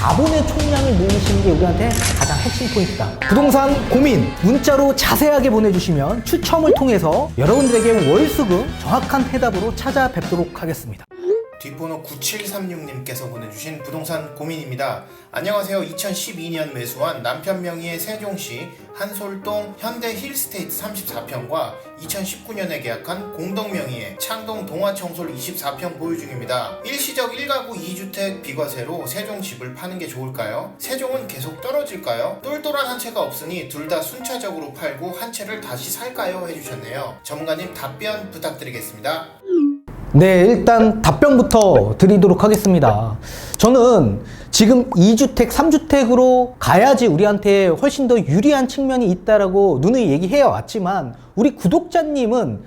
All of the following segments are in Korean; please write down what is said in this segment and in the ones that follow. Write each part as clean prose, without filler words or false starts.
자본의 총량을 모으시는 게 우리한테 가장 핵심 포인트다. 부동산 고민 문자로 자세하게 보내주시면 추첨을 통해서 여러분들에게 월수금 정확한 해답으로 찾아뵙도록 하겠습니다. 뒷번호 9736님께서 보내주신 부동산 고민입니다. 안녕하세요. 2012년 매수한 남편 명의의 세종시 한솔동 현대 힐스테이트 34평과 2019년에 계약한 공동 명의의 창동 동화청솔 24평 보유 중입니다. 일시적 1가구 2주택 비과세로 세종 집을 파는 게 좋을까요? 세종은 계속 떨어질까요? 똘똘한 한 채가 없으니 둘 다 순차적으로 팔고 한 채를 다시 살까요? 해주셨네요. 전문가님 답변 부탁드리겠습니다. 네, 일단 답변부터 드리도록 하겠습니다. 저는 지금 2주택, 3주택으로 가야지 우리한테 훨씬 더 유리한 측면이 있다라고 누누이 얘기해 왔지만 우리 구독자님은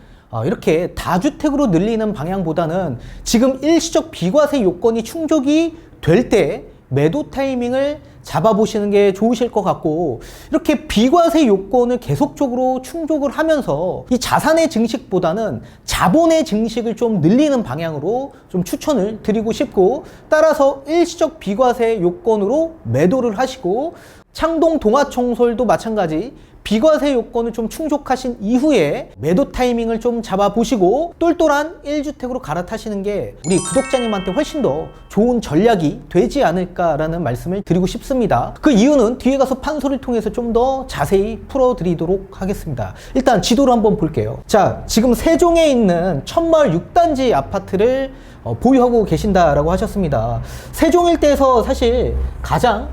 이렇게 다주택으로 늘리는 방향보다는 지금 일시적 비과세 요건이 충족이 될 때 매도 타이밍을 잡아보시는 게 좋으실 것 같고, 이렇게 비과세 요건을 계속적으로 충족을 하면서 이 자산의 증식보다는 자본의 증식을 좀 늘리는 방향으로 좀 추천을 드리고 싶고, 따라서 일시적 비과세 요건으로 매도를 하시고, 창동 동화청솔도 마찬가지 비과세 요건을 좀 충족하신 이후에 매도 타이밍을 좀 잡아보시고 똘똘한 1주택으로 갈아타시는 게 우리 구독자님한테 훨씬 더 좋은 전략이 되지 않을까라는 말씀을 드리고 싶습니다. 그 이유는 뒤에 가서 판소리를 통해서 좀 더 자세히 풀어드리도록 하겠습니다. 일단 지도를 한번 볼게요. 자, 지금 세종에 있는 천마을 6단지 아파트를 보유하고 계신다라고 하셨습니다. 세종 일대에서 사실 가장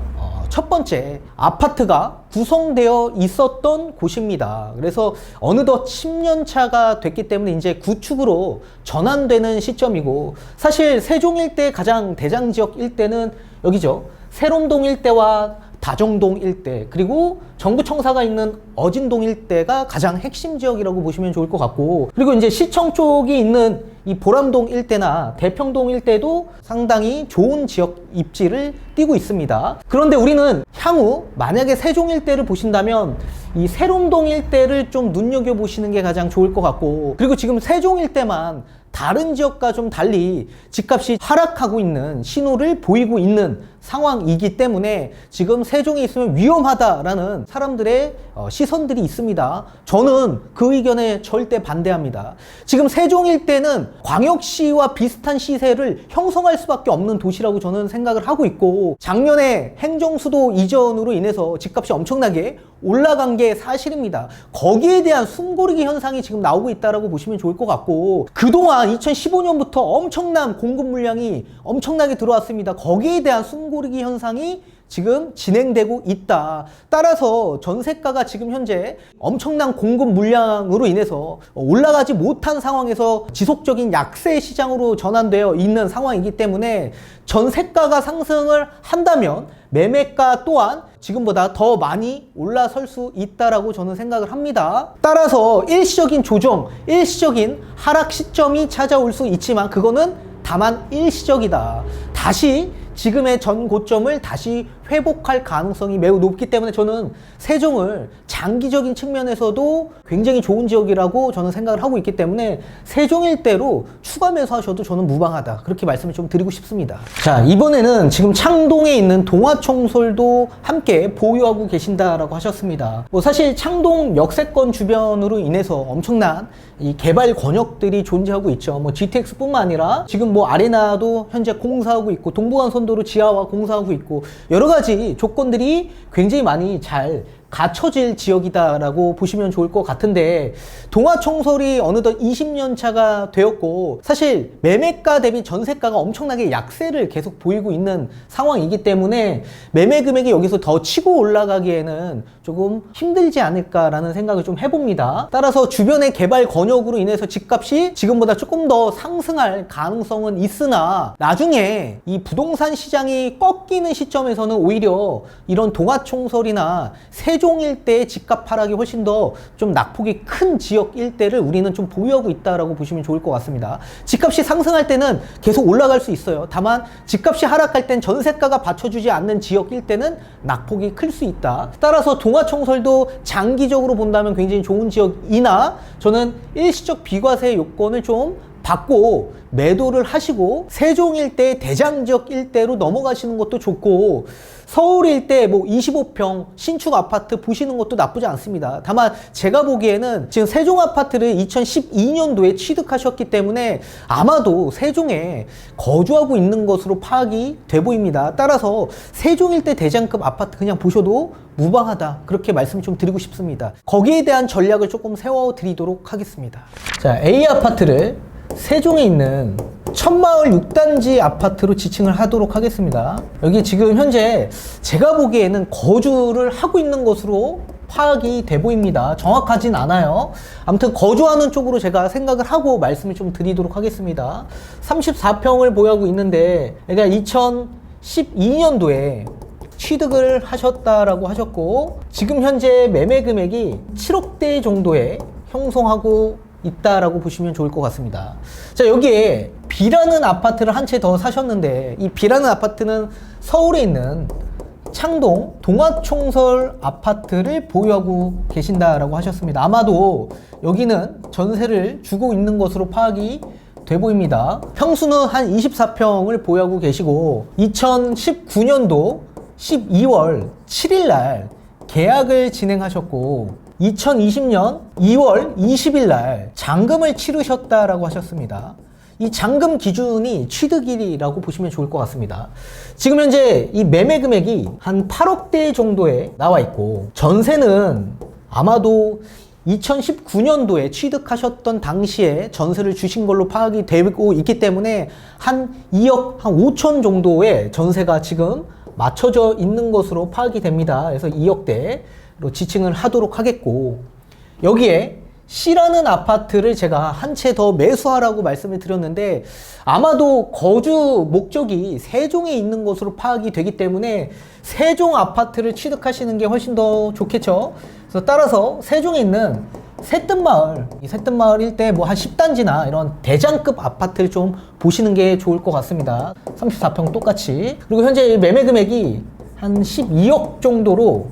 첫 번째 아파트가 구성되어 있었던 곳입니다. 그래서 어느덧 10년 차가 됐기 때문에 이제 구축으로 전환되는 시점이고, 사실 세종 일대 가장 대장 지역 일대는 여기죠. 세롬동 일대와 다정동 일대, 그리고 정부 청사가 있는 어진동 일대가 가장 핵심 지역이라고 보시면 좋을 것 같고, 그리고 이제 시청 쪽이 있는 이 보람동 일대나 대평동 일대도 상당히 좋은 지역 입지를 띠고 있습니다. 그런데 우리는 향후 만약에 세종 일대를 보신다면 이 세롬동 일대를 좀 눈여겨보시는 게 가장 좋을 것 같고, 그리고 지금 세종 일대만 다른 지역과 좀 달리 집값이 하락하고 있는 신호를 보이고 있는 상황이기 때문에 지금 세종에 있으면 위험하다라는 사람들의 시선들이 있습니다. 저는 그 의견에 절대 반대합니다. 지금 세종 일대는 광역시와 비슷한 시세를 형성할 수밖에 없는 도시라고 저는 생각을 하고 있고, 작년에 행정수도 이전으로 인해서 집값이 엄청나게 올라간 게 사실입니다. 거기에 대한 숨고르기 현상이 지금 나오고 있다고 보시면 좋을 것 같고, 그동안 2015년부터 엄청난 공급 물량이 엄청나게 들어왔습니다. 거기에 대한 숨고르기 현상이 지금 진행되고 있다. 따라서 전세가가 지금 현재 엄청난 공급 물량으로 인해서 올라가지 못한 상황에서 지속적인 약세 시장으로 전환되어 있는 상황이기 때문에 전세가가 상승을 한다면 매매가 또한 지금보다 더 많이 올라설 수 있다라고 저는 생각을 합니다. 따라서 일시적인 조정, 일시적인 하락 시점이 찾아올 수 있지만 그거는 다만 일시적이다. 다시 지금의 전 고점을 다시 회복할 가능성이 매우 높기 때문에 저는 세종을 장기적인 측면에서도 굉장히 좋은 지역이라고 저는 생각을 하고 있기 때문에 세종 일대로 추가 매수하셔도 저는 무방하다, 그렇게 말씀을 좀 드리고 싶습니다. 자, 이번에는 지금 창동에 있는 동화청솔도 함께 보유하고 계신다라고 하셨습니다. 사실 창동 역세권 주변으로 인해서 엄청난 이 개발 권역들이 존재하고 있죠. GTX뿐만 아니라 지금 아레나도 현재 공사하고 있고, 동부간선도로 지하화 공사하고 있고, 여러 가지 조건들이 굉장히 많이 잘 갖춰질 지역이다라고 보시면 좋을 것 같은데, 동화청솔이 어느덧 20년 차가 되었고, 사실 매매가 대비 전세가가 엄청나게 약세를 계속 보이고 있는 상황이기 때문에 매매 금액이 여기서 더 치고 올라가기에는 조금 힘들지 않을까라는 생각을 좀 해봅니다. 따라서 주변의 개발 권역으로 인해서 집값이 지금보다 조금 더 상승할 가능성은 있으나, 나중에 이 부동산 시장이 꺾이는 시점에서는 오히려 이런 동화청솔이나 세종 일대의 집값 하락이 훨씬 더 좀 낙폭이 큰 지역 일대를 우리는 좀 보유하고 있다라고 보시면 좋을 것 같습니다. 집값이 상승할 때는 계속 올라갈 수 있어요. 다만 집값이 하락할 땐 전세가가 받쳐주지 않는 지역 일대는 낙폭이 클 수 있다. 따라서 동화청솔도 장기적으로 본다면 굉장히 좋은 지역이나, 저는 일시적 비과세 요건을 좀 받고 매도를 하시고 세종 일대 대장 지역 일대로 넘어가시는 것도 좋고 서울 일대 뭐 25평 신축 아파트 보시는 것도 나쁘지 않습니다. 다만 제가 보기에는 지금 세종 아파트를 2012년도에 취득하셨기 때문에 아마도 세종에 거주하고 있는 것으로 파악이 돼 보입니다. 따라서 세종 일대 대장급 아파트 그냥 보셔도 무방하다, 그렇게 말씀 좀 드리고 싶습니다. 거기에 대한 전략을 조금 세워드리도록 하겠습니다. 자, A 아파트를 세종에 있는 천마을 6단지 아파트로 지칭을 하도록 하겠습니다. 여기 지금 현재 제가 보기에는 거주를 하고 있는 것으로 파악이 돼 보입니다. 정확하진 않아요. 아무튼 거주하는 쪽으로 제가 생각을 하고 말씀을 좀 드리도록 하겠습니다. 34평을 보유하고 있는데, 그러니까 2012년도에 취득을 하셨다라고 하셨고, 지금 현재 매매 금액이 7억대 정도에 형성하고 있다라고 보시면 좋을 것 같습니다. 자, 여기에 B라는 아파트를 한 채 더 사셨는데, 이 B라는 아파트는 서울에 있는 창동 동아총설 아파트를 보유하고 계신다라고 하셨습니다. 아마도 여기는 전세를 주고 있는 것으로 파악이 돼 보입니다. 평수는 한 24평을 보유하고 계시고 2019년도 12월 7일 날 계약을 진행하셨고 2020년 2월 20일 날 잔금을 치르셨다라고 하셨습니다. 이 잔금 기준이 취득일이라고 보시면 좋을 것 같습니다. 지금 현재 이 매매 금액이 한 8억대 정도에 나와 있고, 전세는 아마도 2019년도에 취득하셨던 당시에 전세를 주신 걸로 파악이 되고 있기 때문에 한 2억 한 5천 정도의 전세가 지금 맞춰져 있는 것으로 파악이 됩니다. 그래서 2억대로 지칭을 하도록 하겠고, 여기에 C라는 아파트를 제가 한 채 더 매수하라고 말씀을 드렸는데, 아마도 거주 목적이 세종에 있는 것으로 파악이 되기 때문에 세종 아파트를 취득하시는 게 훨씬 더 좋겠죠. 그래서 따라서 세종에 있는 새뜸마을, 이 새뜸마을 일대 뭐 한 10단지나 이런 대장급 아파트를 좀 보시는 게 좋을 것 같습니다. 34평 똑같이. 그리고 현재 매매 금액이 한 12억 정도로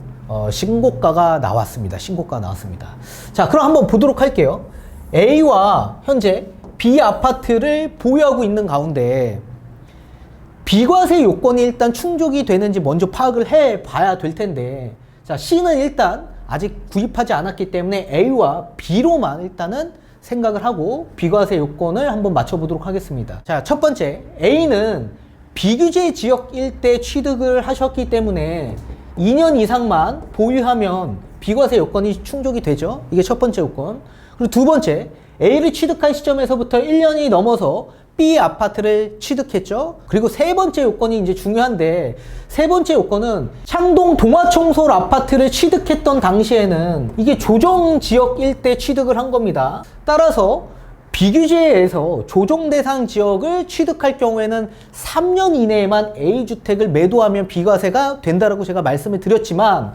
신고가가 나왔습니다. 신고가가 나왔습니다. 자, 그럼 한번 보도록 할게요. A와 현재 B 아파트를 보유하고 있는 가운데 비과세 요건이 일단 충족이 되는지 먼저 파악을 해 봐야 될 텐데, 자, C는 일단 아직 구입하지 않았기 때문에 A와 B로만 일단은 생각을 하고 비과세 요건을 한번 맞춰보도록 하겠습니다. 자, 첫 번째, A는 비규제 지역 일대 취득을 하셨기 때문에 2년 이상만 보유하면 비과세 요건이 충족이 되죠. 이게 첫 번째 요건. 그리고 두 번째, A를 취득한 시점에서부터 1년이 넘어서 B 아파트를 취득했죠. 그리고 세 번째 요건이 이제 중요한데, 세 번째 요건은 창동 동아총설 아파트를 취득했던 당시에는 이게 조정지역 일대 취득을 한 겁니다. 따라서 비규제에서 조정대상 지역을 취득할 경우에는 3년 이내에만 A주택을 매도하면 비과세가 된다라고 제가 말씀을 드렸지만,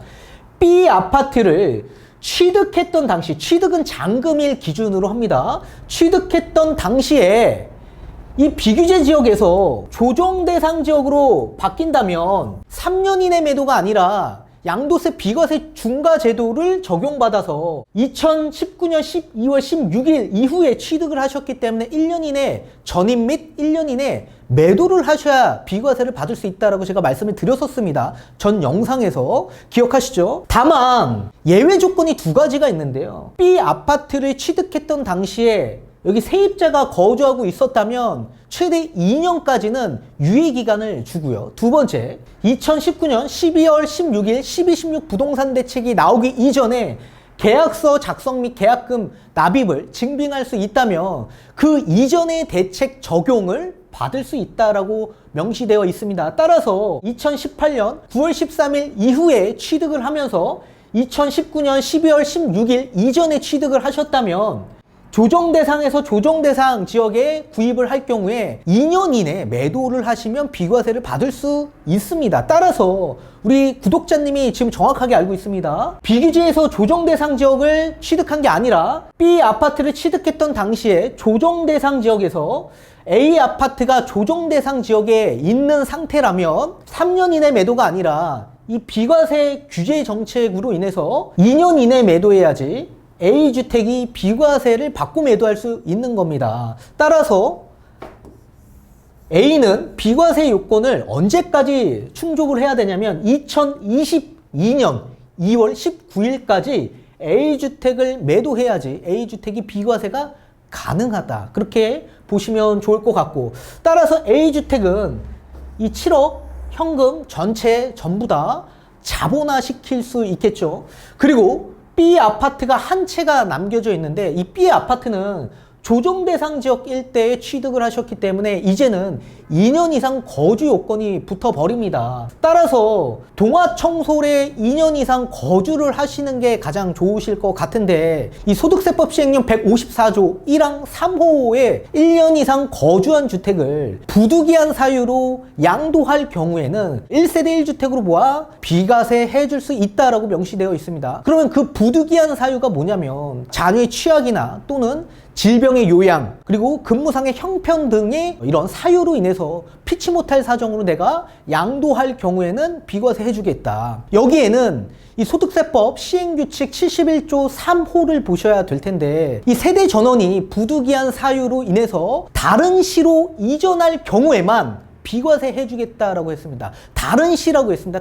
B 아파트를 취득했던 당시, 취득은 잔금일 기준으로 합니다. 취득했던 당시에 이 비규제 지역에서 조정대상 지역으로 바뀐다면 3년 이내 매도가 아니라 양도세 비과세 중과 제도를 적용받아서 2019년 12월 16일 이후에 취득을 하셨기 때문에 1년 이내 전입 및 1년 이내 매도를 하셔야 비과세를 받을 수 있다라고 제가 말씀을 드렸었습니다. 전 영상에서 기억하시죠? 다만 예외 조건이 두 가지가 있는데요. B 아파트를 취득했던 당시에 여기 세입자가 거주하고 있었다면 최대 2년까지는 유예기간을 주고요. 두 번째, 2019년 12월 16일 1216 부동산 대책이 나오기 이전에 계약서 작성 및 계약금 납입을 증빙할 수 있다면 그 이전의 대책 적용을 받을 수 있다라고 명시되어 있습니다. 따라서 2018년 9월 13일 이후에 취득을 하면서 2019년 12월 16일 이전에 취득을 하셨다면 조정대상에서 조정대상 지역에 구입을 할 경우에 2년 이내 매도를 하시면 비과세를 받을 수 있습니다. 따라서 우리 구독자님이 지금 정확하게 알고 있습니다. 비규제에서 조정대상 지역을 취득한 게 아니라 B 아파트를 취득했던 당시에 조정대상 지역에서 A 아파트가 조정대상 지역에 있는 상태라면 3년 이내 매도가 아니라 이 비과세 규제 정책으로 인해서 2년 이내 매도해야지 A주택이 비과세를 받고 매도할 수 있는 겁니다. 따라서 A는 비과세 요건을 언제까지 충족을 해야 되냐면 2022년 2월 19일까지 A주택을 매도해야지 A주택이 비과세가 가능하다. 그렇게 보시면 좋을 것 같고, 따라서 A주택은 이 7억 현금 전체 전부 다 자본화시킬 수 있겠죠. 그리고 B 아파트가 한 채가 남겨져 있는데 이 B 아파트는 조정 대상 지역 일대에 취득을 하셨기 때문에 이제는 2년 이상 거주 요건이 붙어버립니다. 따라서 동아청솔에 2년 이상 거주를 하시는 게 가장 좋으실 것 같은데, 이 소득세법 시행령 154조 1항 3호에 1년 이상 거주한 주택을 부득이한 사유로 양도할 경우에는 1세대 1주택으로 모아 비과세 해줄 수 있다라고 명시되어 있습니다. 그러면 그 부득이한 사유가 뭐냐면 자녀의 취약이나 또는 질병의 요양, 그리고 근무상의 형편 등의 이런 사유로 인해서 피치 못할 사정으로 내가 양도할 경우에는 비과세 해주겠다. 여기에는 이 소득세법 시행규칙 71조 3호를 보셔야 될 텐데, 이 세대 전원이 부득이한 사유로 인해서 다른 시로 이전할 경우에만 비과세 해주겠다라고 했습니다. 다른 시라고 했습니다.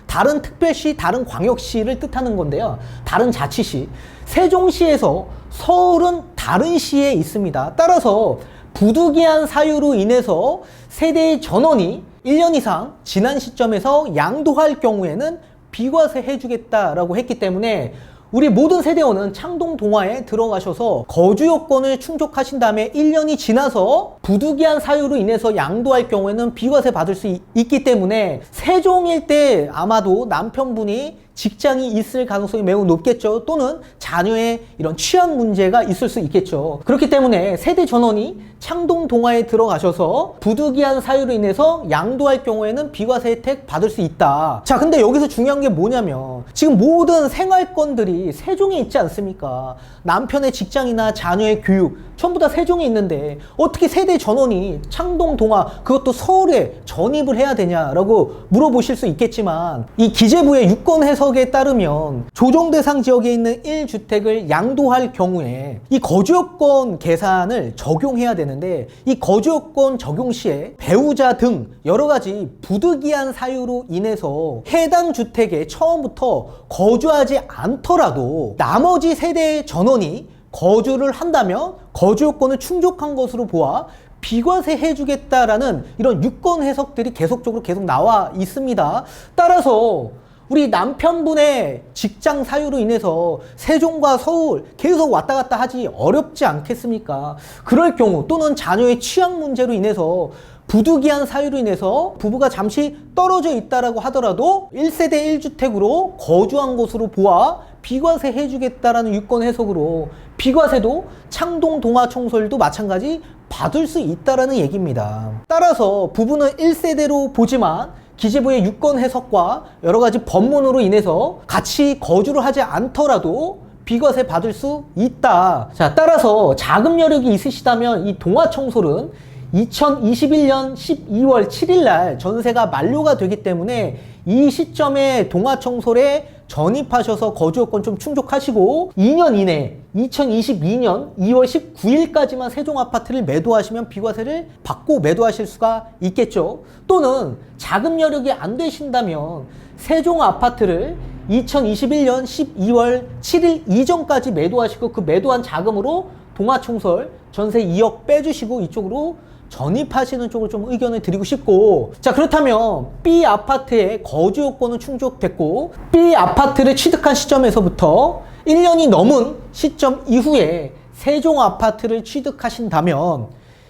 다른 특별시, 다른 광역시를 뜻하는 건데요. 다른 자치시. 세종시에서 서울은 다른 시에 있습니다. 따라서 부득이한 사유로 인해서 세대의 전원이 1년 이상 지난 시점에서 양도할 경우에는 비과세 해주겠다라고 했기 때문에 우리 모든 세대원은 창동 동화에 들어가셔서 거주 요건을 충족하신 다음에 1년이 지나서 부득이한 사유로 인해서 양도할 경우에는 비과세 받을 수 있기 때문에 세종일 때 아마도 남편분이 직장이 있을 가능성이 매우 높겠죠. 또는 자녀의 이런 취약 문제가 있을 수 있겠죠. 그렇기 때문에 세대 전원이 창동 동화에 들어가셔서 부득이한 사유로 인해서 양도할 경우에는 비과세 혜택 받을 수 있다. 자, 근데 여기서 중요한 게 뭐냐면 지금 모든 생활권들이 세종에 있지 않습니까? 남편의 직장이나 자녀의 교육 전부 다 세종에 있는데 어떻게 세대 전원이 창동 동화, 그것도 서울에 전입을 해야 되냐라고 물어보실 수 있겠지만, 이 기재부의 유권 해석에 따르면 조정 대상 지역에 있는 1주택을 양도할 경우에 이 거주요건 계산을 적용해야 되는데, 이 거주요건 적용 시에 배우자 등 여러 가지 부득이한 사유로 인해서 해당 주택에 처음부터 거주하지 않더라도 나머지 세대 전원이 거주를 한다면 거주 요건을 충족한 것으로 보아 비과세 해주겠다라는 이런 유권 해석들이 계속적으로 계속 나와 있습니다. 따라서 우리 남편분의 직장 사유로 인해서 세종과 서울 계속 왔다 갔다 하지 어렵지 않겠습니까? 그럴 경우, 또는 자녀의 취약 문제로 인해서 부득이한 사유로 인해서 부부가 잠시 떨어져 있다라고 하더라도 1세대 1주택으로 거주한 것으로 보아 비과세 해주겠다라는 유권 해석으로 비과세도 창동 동아청솔도 마찬가지 받을 수 있다라는 얘기입니다. 따라서 부부는 1세대로 보지만 기재부의 유권 해석과 여러 가지 법문으로 인해서 같이 거주를 하지 않더라도 비과세 받을 수 있다. 자, 따라서 자금 여력이 있으시다면 이 동아청솔은 2021년 12월 7일 날 전세가 만료가 되기 때문에 이 시점에 동아청솔에 전입하셔서 거주요건 좀 충족하시고 2년 이내 2022년 2월 19일까지만 세종 아파트를 매도하시면 비과세를 받고 매도하실 수가 있겠죠. 또는 자금 여력이 안 되신다면 세종 아파트를 2021년 12월 7일 이전까지 매도하시고 그 매도한 자금으로 동아청솔 전세 2억 빼주시고 이쪽으로 전입하시는 쪽을 좀 의견을 드리고 싶고, 자, 그렇다면 B 아파트의 거주 요건은 충족됐고 B 아파트를 취득한 시점에서부터 1년이 넘은 시점 이후에 세종 아파트를 취득하신다면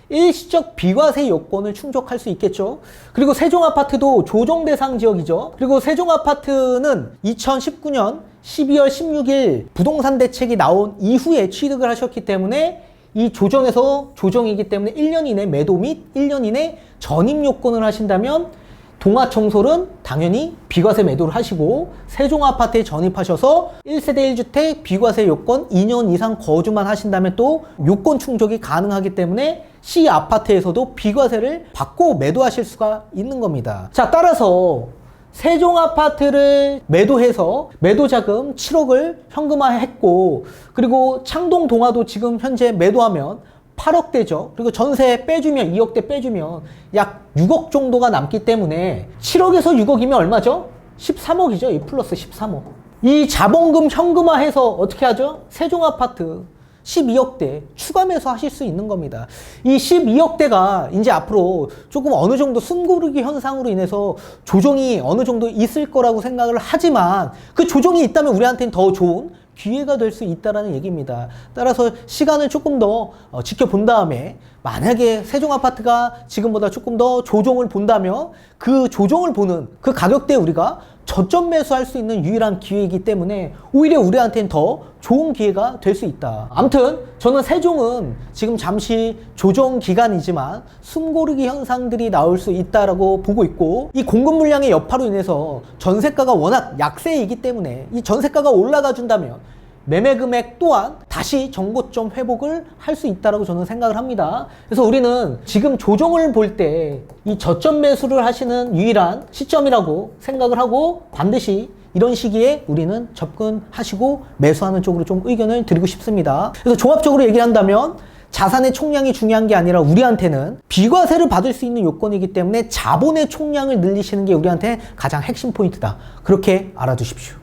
일시적 비과세 요건을 충족할 수 있겠죠. 그리고 세종 아파트도 조정 대상 지역이죠. 그리고 세종 아파트는 2019년 12월 16일 부동산 대책이 나온 이후에 취득을 하셨기 때문에 이 조정에서 조정이기 때문에 1년 이내 매도 및 1년 이내 전입 요건을 하신다면 동아청솔은 당연히 비과세 매도를 하시고 세종 아파트에 전입하셔서 1세대 1주택 비과세 요건 2년 이상 거주만 하신다면 또 요건 충족이 가능하기 때문에 C 아파트에서도 비과세를 받고 매도하실 수가 있는 겁니다. 자, 따라서 세종아파트를 매도해서 매도자금 7억을 현금화했고, 그리고 창동동화도 지금 현재 매도하면 8억대죠. 그리고 전세 빼주면 2억대 빼주면 약 6억 정도가 남기 때문에 7억에서 6억이면 얼마죠? 13억이죠. 2 플러스 13억. 이 자본금 현금화해서 어떻게 하죠? 세종아파트 12억대 추가 매수하실 수 있는 겁니다. 이 12억대가 이제 앞으로 조금 어느 정도 숨고르기 현상으로 인해서 조정이 어느 정도 있을 거라고 생각을 하지만, 그 조정이 있다면 우리한테는 더 좋은 기회가 될 수 있다는 얘기입니다. 따라서 시간을 조금 더 지켜본 다음에, 만약에 세종아파트가 지금보다 조금 더 조정을 본다면 그 조정을 보는 그 가격대에 우리가 저점 매수할 수 있는 유일한 기회이기 때문에 오히려 우리한테는 더 좋은 기회가 될 수 있다. 아무튼 저는 세종은 지금 잠시 조정 기간이지만 숨고르기 현상들이 나올 수 있다라고 보고 있고, 이 공급 물량의 여파로 인해서 전세가가 워낙 약세이기 때문에 이 전세가가 올라가 준다면 매매 금액 또한 다시 정고점 회복을 할 수 있다라고 저는 생각을 합니다. 그래서 우리는 지금 조정을 볼 때 이 저점 매수를 하시는 유일한 시점이라고 생각을 하고, 반드시 이런 시기에 우리는 접근하시고 매수하는 쪽으로 좀 의견을 드리고 싶습니다. 그래서 종합적으로 얘기를 한다면 자산의 총량이 중요한 게 아니라 우리한테는 비과세를 받을 수 있는 요건이기 때문에 자본의 총량을 늘리시는 게 우리한테 가장 핵심 포인트다. 그렇게 알아두십시오.